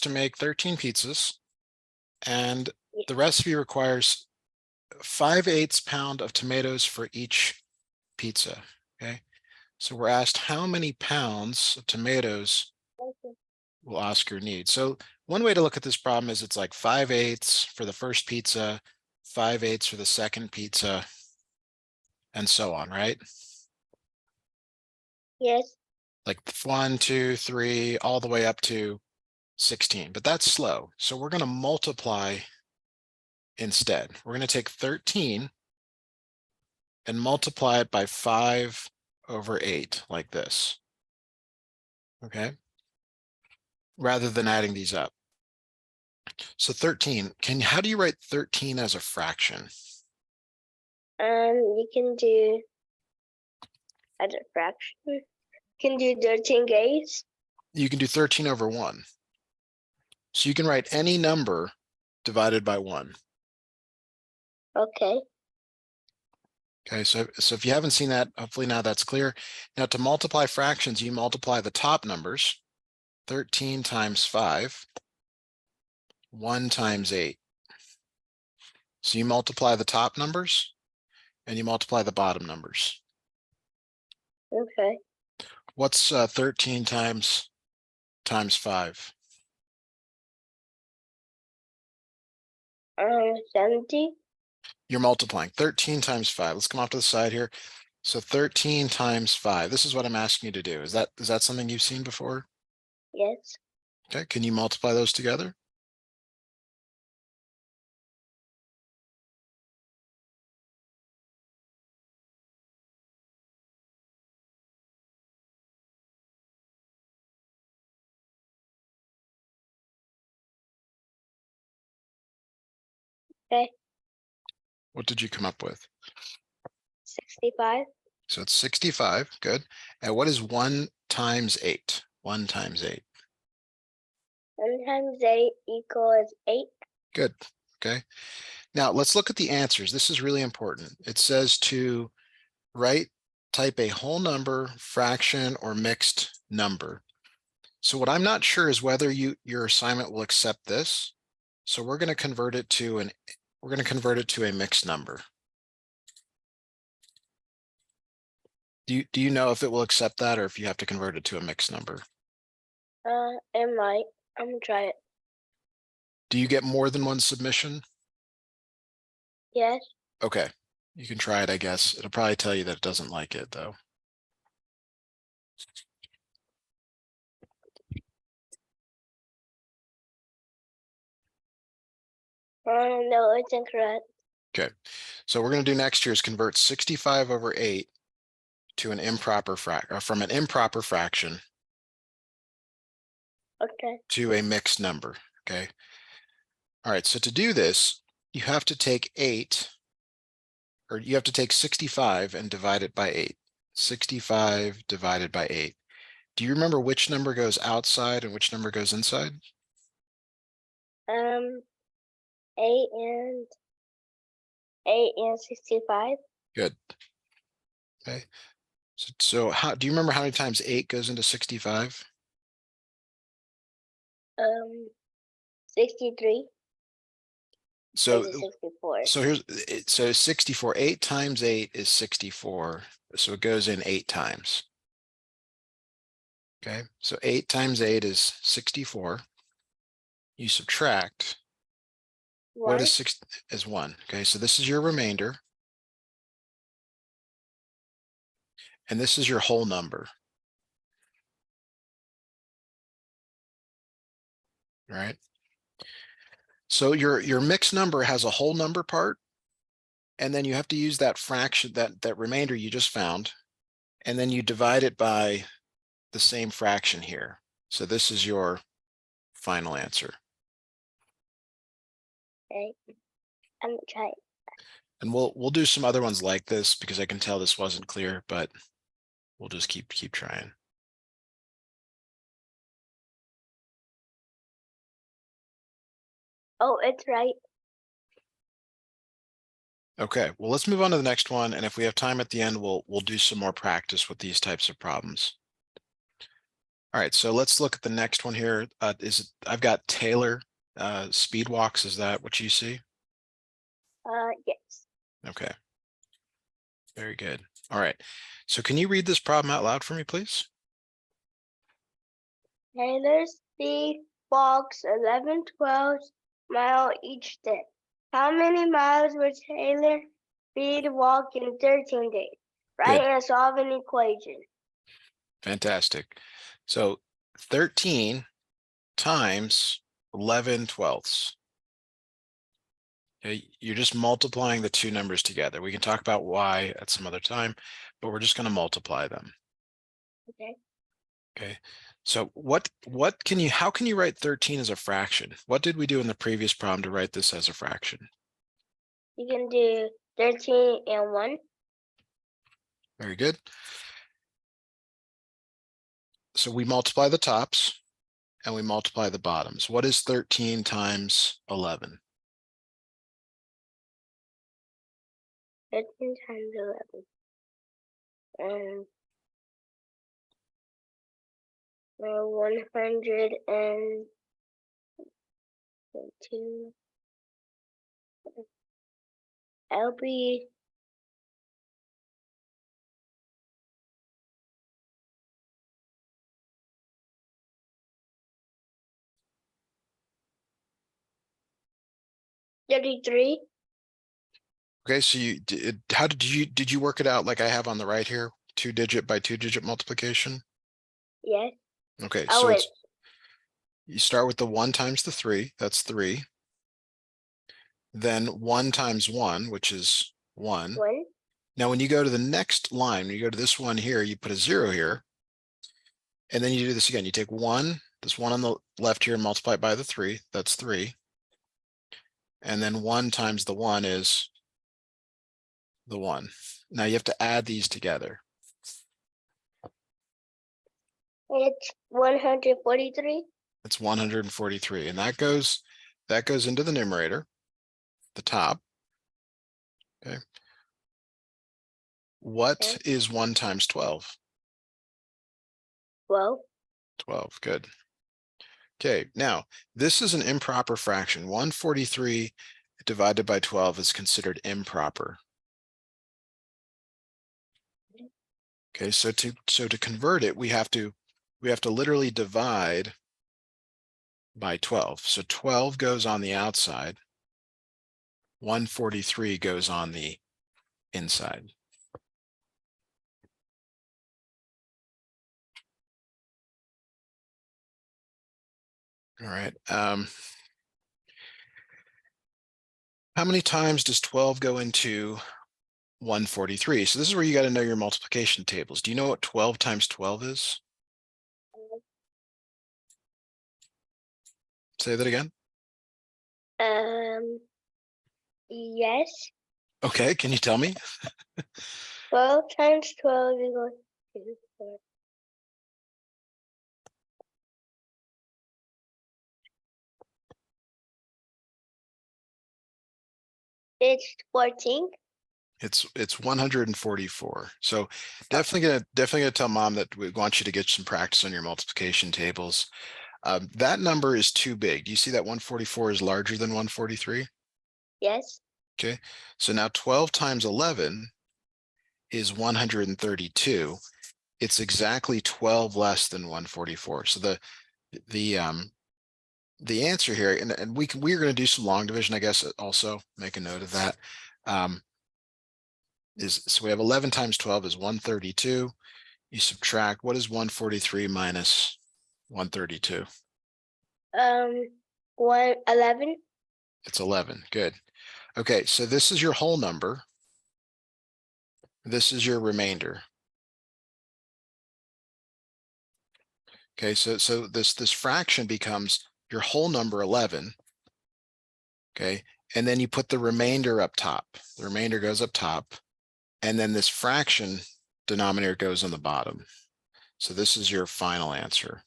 to make 13 pizzas, and Yeah. the recipe requires 5/8 pound of tomatoes for each pizza. Okay, so we're asked how many pounds of tomatoes will Oscar need. So one way to look at this problem is it's like 5/8 for the first pizza, 5/8 for the second pizza, and so on, right? Yes. Like 1, 2, 3, all the way up to 16, but that's slow. So we're going to multiply instead. We're going to take 13 and multiply it by 5/8 like this. Okay. Rather than adding these up. So 13, how do you write 13 as a fraction? You can do as a fraction. You can do 13 You can do 13 over 1. So you can write any number divided by 1. Okay. Okay, so if you haven't seen that, hopefully now that's clear. Now to multiply fractions, you multiply the top numbers. 13 times 5, 1 times 8. So you multiply the top numbers and you multiply the bottom numbers. Okay. What's 13 times 5? 70. You're multiplying 13 times 5. Let's come off to the side here. So 13 times 5. This is what I'm asking you to do. Is that something you've seen before? Yes. Okay, can you multiply those together? Okay. What did you come up with? 65. So it's 65. Good. And what is 1 times 8? 1 times 8. 1 times 8 equals 8. Good. Okay. Now let's look at the answers. This is really important. It says to type a whole number, fraction, or mixed number. So what I'm not sure is whether your assignment will accept this. So we're going to convert it to a mixed number. Do you know if it will accept that or if you have to convert it to a mixed number? It might. I'm gonna try it. Do you get more than one submission? Yes. Okay, you can try it, I guess. It'll probably tell you that it doesn't like it though. No, it's incorrect. Okay, so we're going to do next year is convert 65/8 to an improper from an improper fraction Okay. to a mixed number. Okay. All right. So to do this, you have to take 8, or you have to take 65 and divide it by 8. 65 divided by 8. Do you remember which number goes outside and which number goes inside? 8 and 65. Good. Okay. So how do you remember how many times 8 goes into 65? 63. So 64. so 64. 8 times 8 is 64. So it goes in 8 times. Okay, so 8 times 8 is 64. You subtract. What is 6 is 1. Okay, so this is your remainder. And this is your whole number. All right. So your mixed number has a whole number part, and then you have to use that fraction, that remainder you just found, and then you divide it by the same fraction here. So this is your final answer. Okay. I'm gonna try it. And we'll do some other ones like this because I can tell this wasn't clear, but we'll just keep trying. Oh, it's right. Okay, well, let's move on to the next one. And if we have time at the end, we'll do some more practice with these types of problems. All right, so let's look at the next one here. I've got Taylor speed walks. Is that what you see? Yes. Okay. Very good. All right. So can you read this problem out loud for me, please? Taylor speed walks 11-12 miles each day. How many miles would Taylor speed walk in 13 days? Write Good. and solve an equation. Fantastic. So 13 times 11/12. Okay, you're just multiplying the two numbers together. We can talk about why at some other time, but we're just going to multiply them. Okay. Okay. So how can you write 13 as a fraction? What did we do in the previous problem to write this as a fraction? You can do 13 and 1. Very good. So we multiply the tops and we multiply the bottoms. What is 13 times 11? 13 times 11. 102. That'll be 33. Okay, so did you work it out like I have on the right here? 2-digit by 2-digit multiplication? Yes. Okay, Oh, so wait. you start with the 1 times the 3, that's 3. Then 1 times 1, which is 1. 1. Now, when you go to the next line, when you go to this one here, you put a 0 here. And then you do this again. You take this 1 on the left here and multiply it by the 3. That's 3. And then 1 times the 1 is the 1. Now you have to add these together. It's 143. It's 143. And that goes into the numerator, the top. Okay. What Okay. is 1 times 12? 12. 12. Good. Okay, now this is an improper fraction. 143 divided by 12 is considered improper. Okay, so to convert it, we have to literally divide by 12. So 12 goes on the outside. 143 goes on the inside. All right. How many times does 12 go into 143? So this is where you got to know your multiplication tables. Do you know what 12 times 12 is? Say that again. Yes. Okay, can you tell me? 12 times 12 equals 2. It's 14. It's 144. So definitely gonna tell mom that we want you to get some practice on your multiplication tables. That number is too big. Do you see that 144 is larger than 143? Yes. Okay, so now 12 times 11 is 132. It's exactly 12 less than 144. So the answer here, and we're going to do some long division, I guess, also make a note of that. So we have 11 times 12 is 132. You subtract, what is 143 minus 132? 11. It's 11. Good. Okay, so this is your whole number. This is your remainder. Okay, so this fraction becomes your whole number 11. Okay, and then you put the remainder up top. The remainder goes up top, and then this fraction denominator goes on the bottom. So this is your final answer.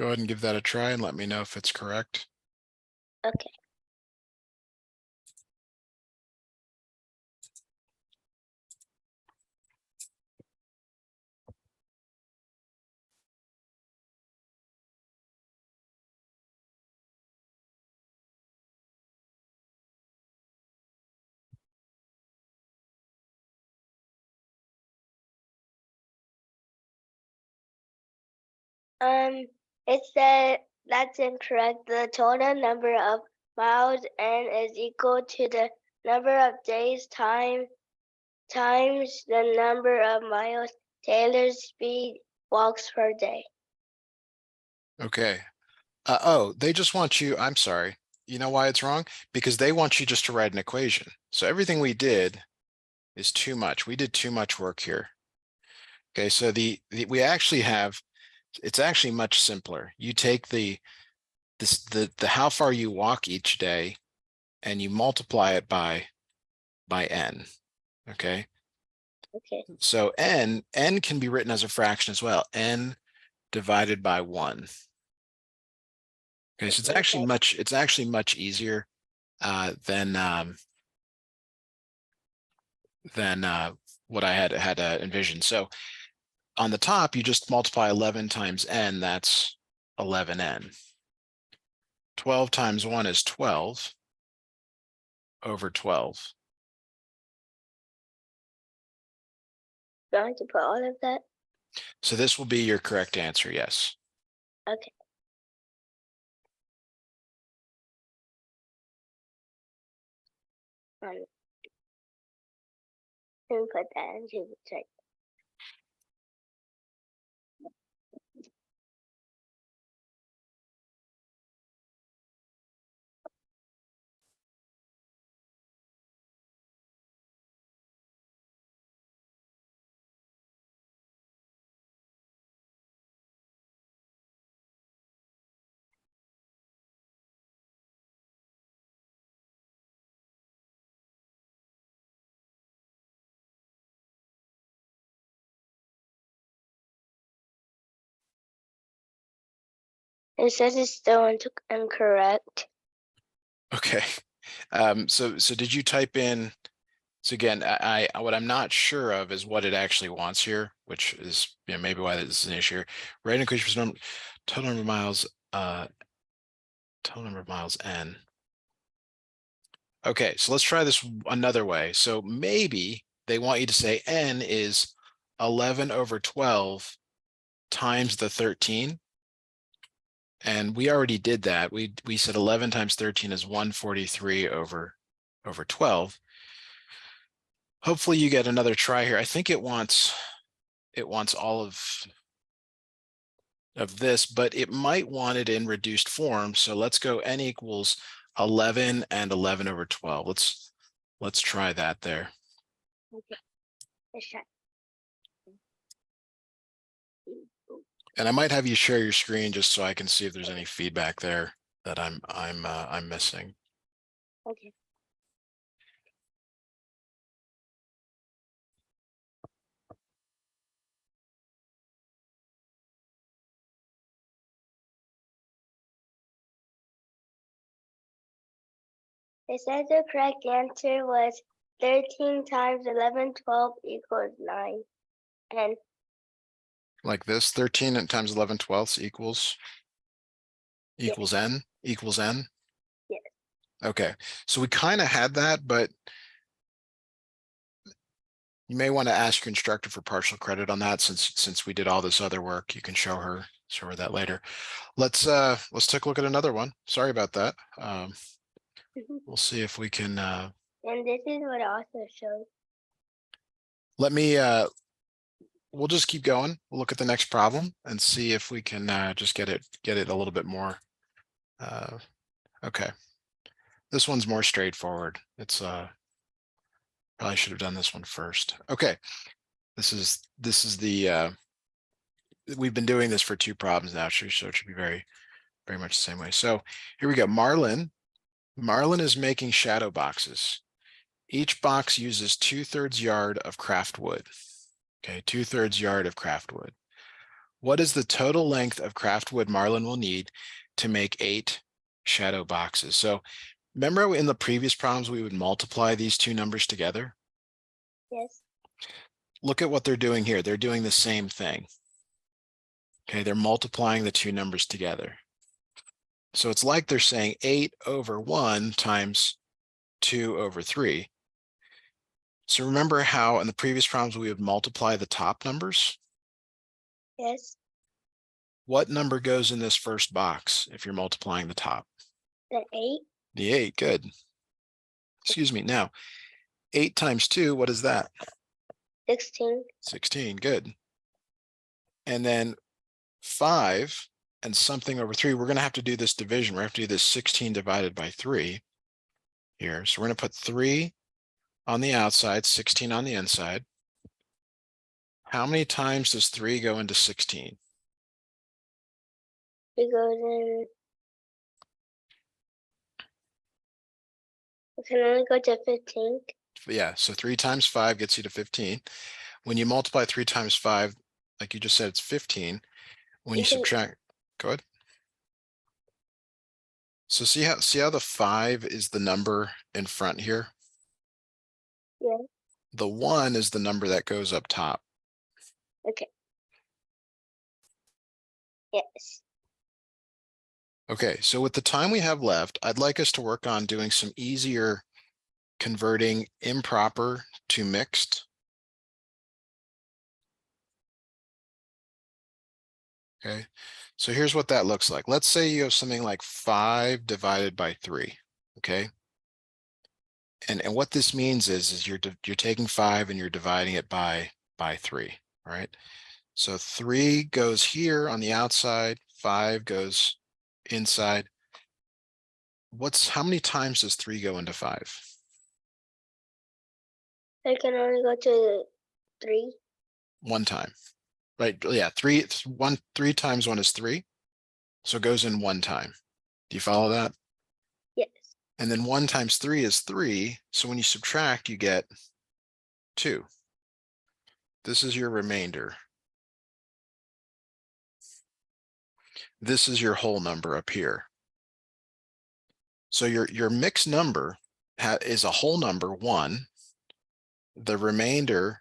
Go ahead and give that a try and let me know if it's correct. Okay. It said that's incorrect. The total number of miles N is equal to the number of days times the number of miles Taylor's speed walks per day. Okay. Oh, they just want you, I'm sorry. You know why it's wrong? Because they want you just to write an equation. So everything we did is too much. We did too much work here. Okay, so we actually have, it's actually much simpler. You take the how far you walk each day and you multiply it by n. Okay. Okay. So n can be written as a fraction as well. N divided by 1. Okay, so it's actually much easier than what I had envisioned. So on the top, you just multiply 11 times n, that's 11n. 12 times 1 is 12 over 12. Going to put all of that? So this will be your correct answer, yes. Okay. Let me put that into the check. It says it's still incorrect. Okay. So did you type in, so again, I what I'm not sure of is what it actually wants here, which is, you know, maybe why this is an issue. Right equation for total number of miles, total number of miles n. Okay, so let's try this another way. So maybe they want you to say n is 11 over 12 times the 13. And we already did that. We said 11 times 13 is 143 over 12. Hopefully you get another try here. I think it wants all of this, but it might want it in reduced form. So let's go n equals 11 and 11 over 12. Let's try that there. Okay. Let's try. And I might have you share your screen just so I can see if there's any feedback there that I'm missing. Okay. It says the correct answer was 13 times 11, 12 equals 9. And Like this, 13 times 11 twelfths equals yes, n equals n. yes. Okay, so we kind of had that, but you may want to ask your instructor for partial credit on that since we did all this other work. You can show her that later. Let's take a look at another one. Sorry about that. We'll see if we can And this is what it also shows. let me we'll just keep going. We'll look at the next problem and see if we can just get it a little bit more. Okay, this one's more straightforward. It's probably should have done this one first. Okay, this is the we've been doing this for 2 problems now, so it should be very much the same way. So here we go. Marlin is making shadow boxes. Each box uses 2/3 yard of craft wood. Okay, 2/3 yard of craft wood. What is the total length of craft wood Marlin will need to make 8 shadow boxes? So remember in the previous problems, we would multiply these two numbers together. Yes. Look at what they're doing here. They're doing the same thing. Okay, they're multiplying the two numbers together. So it's like they're saying 8 over 1 times 2 over 3. So remember how in the previous problems we would multiply the top numbers? Yes. What number goes in this first box if you're multiplying the top? The 8. The 8, good. Excuse me. Now, 8 times 2, what is that? 16. 16, good. And then 5 and something over 3, we're going to have to do this division. We're going to have to do this 16 divided by 3 here. So we're going to put 3 on the outside, 16 on the inside. How many times does 3 go into 16? It goes in. It can only go to 15. Yeah, so 3 times 5 gets you to 15. When you multiply 3 times 5, like you just said, it's 15. When you subtract, go ahead. So see how the 5 is the number in front here? Yeah. The 1 is the number that goes up top. Okay. Yes. Okay, so with the time we have left, I'd like us to work on doing some easier converting improper to mixed. Okay, so here's what that looks like. Let's say you have something like 5 divided by 3. Okay. And what this means is you're taking 5 and you're dividing it by 3. All right. So 3 goes here on the outside, 5 goes inside. How many times does 3 go into 5? It can only go to 3. One time. Right. Yeah, 3 times 1 is 3. So it goes in one time. Do you follow that? Yes. And then 1 times 3 is 3. So when you subtract, you get 2. This is your remainder. This is your whole number up here. So your mixed number is a whole number, 1, the remainder,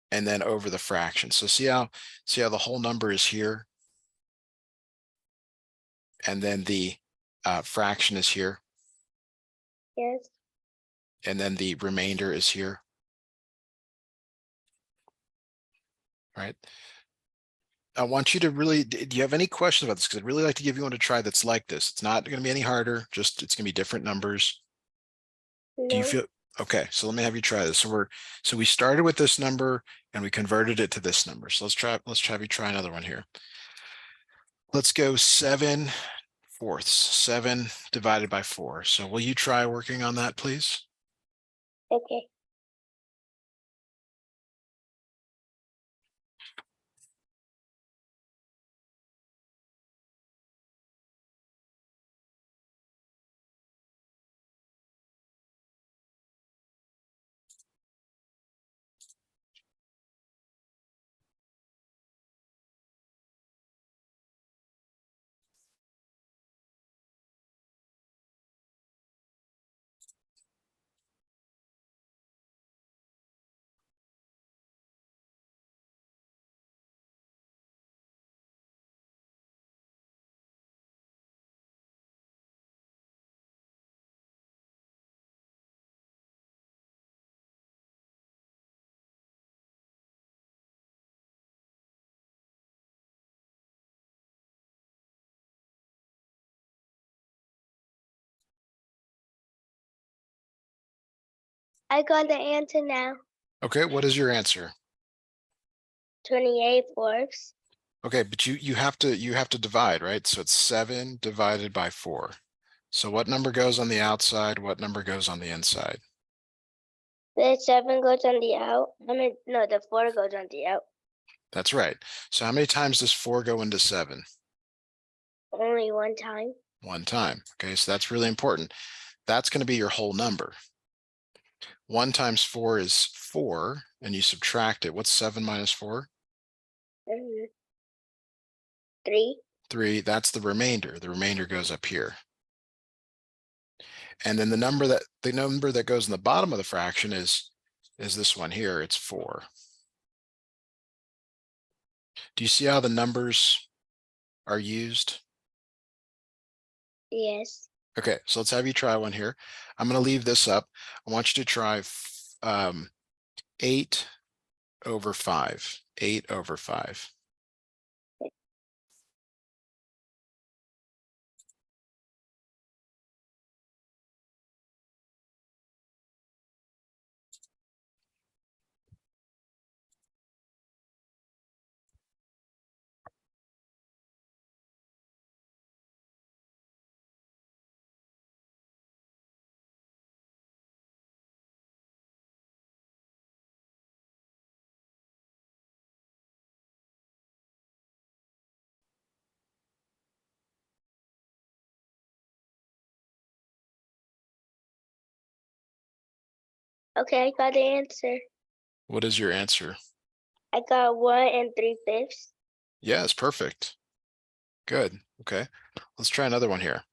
and then over the fraction. So see how the whole number is here, and then the fraction is here, Yes. and then the remainder is here. Right. I want you to really, do you have any questions about this? Because I'd really like to give you one to try that's like this. It's not going to be any harder, just it's going to be different numbers. Do you No. feel okay? So let me have you try this. So we started with this number and we converted it to this number. So let's have you try another one here. Let's go 7/4. 7 divided by 4. So will you try working on that, please? Okay. I got the answer now. Okay, what is your answer? 28/4. Okay, but you have to divide, right? So it's 7 divided by 4. So what number goes on the outside? What number goes on the inside? The 7 goes on the out. No, the 4 goes on the out. That's right. So how many times does 4 go into 7? Only one time. One time. Okay, so that's really important. That's going to be your whole number. 1 times 4 is 4, and you subtract it. What's 7 minus 4? 3. 3, that's the remainder. The remainder goes up here. And then the number that goes in the bottom of the fraction is this one here. It's 4. Do you see how the numbers are used? Yes. Okay, so let's have you try one here. I'm going to leave this up. I want you to try 8 over 5. 8 over 5. Okay, I got the answer. What is your answer? I got 1 3/5. Yes, perfect. Good. Okay, let's try another one here.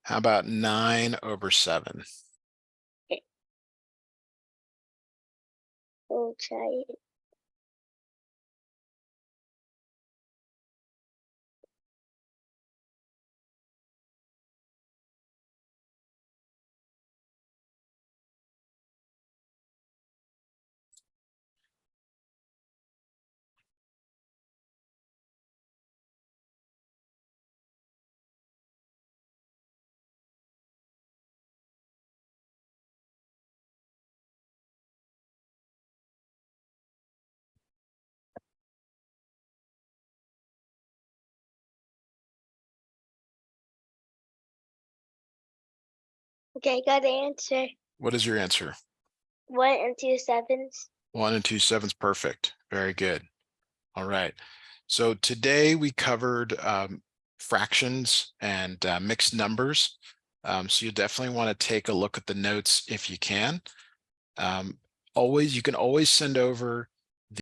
How about 9 over 7? We'll try it. Okay, I got the answer. What is your answer? 1 2/7. 1 2/7, perfect. Very good. All right. So today we covered fractions and mixed numbers. So you definitely want to take a look at the notes if you can. You can always send over